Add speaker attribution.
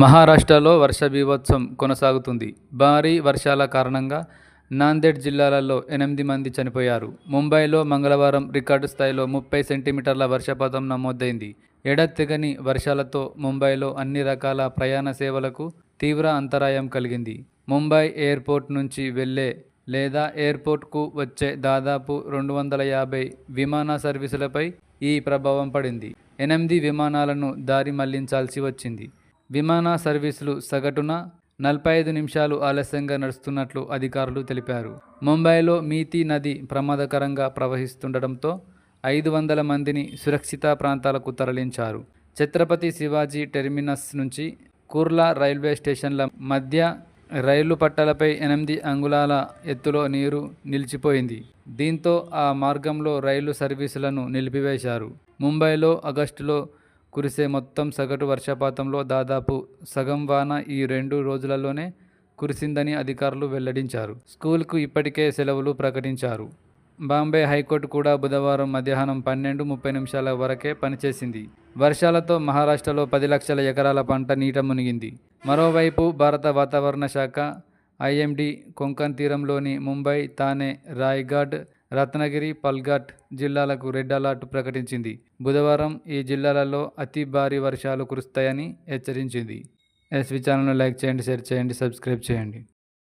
Speaker 1: మహారాష్ట్రలో వర్ష బీభత్సం కొనసాగుతుంది. భారీ వర్షాల కారణంగా నాందేడ్ జిల్లాలలో 8 మంది చనిపోయారు. ముంబైలో మంగళవారం రికార్డు స్థాయిలో 30 సెంటీమీటర్ల వర్షపాతం నమోదైంది. ఎడతెగని వర్షాలతో ముంబైలో అన్ని రకాల ప్రయాణ సేవలకు తీవ్ర అంతరాయం కలిగింది. ముంబై ఎయిర్పోర్ట్ నుంచి వెళ్లే లేదా ఎయిర్పోర్ట్కు వచ్చే దాదాపు 250 విమాన సర్వీసులపై ఈ ప్రభావం పడింది. 8 విమానాలను దారి మళ్లించాల్సి వచ్చింది. విమాన సర్వీసులు సగటున 45 నిమిషాలు ఆలస్యంగా నడుస్తున్నట్లు అధికారులు తెలిపారు. ముంబైలో మీతి నది ప్రమాదకరంగా ప్రవహిస్తుండటంతో 500 మందిని సురక్షిత ప్రాంతాలకు తరలించారు. ఛత్రపతి శివాజీ టెర్మినస్ నుంచి కుర్లా రైల్వే స్టేషన్ల మధ్య రైలు పట్టాలపై 8 అంగుళాల ఎత్తులో నీరు నిలిచిపోయింది. దీంతో ఆ మార్గంలో రైలు సర్వీసులను నిలిపివేశారు. ముంబైలో ఆగస్టులో కురిసే మొత్తం సగటు వర్షపాతంలో దాదాపు సగం వాన ఈ 2 రోజులలోనే కురిసిందని అధికారులు వెల్లడించారు. స్కూల్కు ఇప్పటికే సెలవులు ప్రకటించారు. బాంబే హైకోర్టు కూడా బుధవారం మధ్యాహ్నం 12:30 వరకే పనిచేసింది. వర్షాలతో మహారాష్ట్రలో 10 లక్షల ఎకరాల పంట నీట మునిగింది. మరోవైపు భారత వాతావరణ శాఖ ఐఎండీ కొంకణ్ తీరంలోని ముంబై, థానే, రాయ్గఢ్, రత్నగిరి, పల్ఘాట్ జిల్లాలకు రెడ్ అలర్ట్ ప్రకటించింది. బుధవారం ఈ జిల్లాలలో అతి భారీ వర్షాలు కురుస్తాయని హెచ్చరించింది. ఎస్వీ ఛానల్ను లైక్ చేయండి, షేర్ చేయండి, సబ్స్క్రైబ్ చేయండి.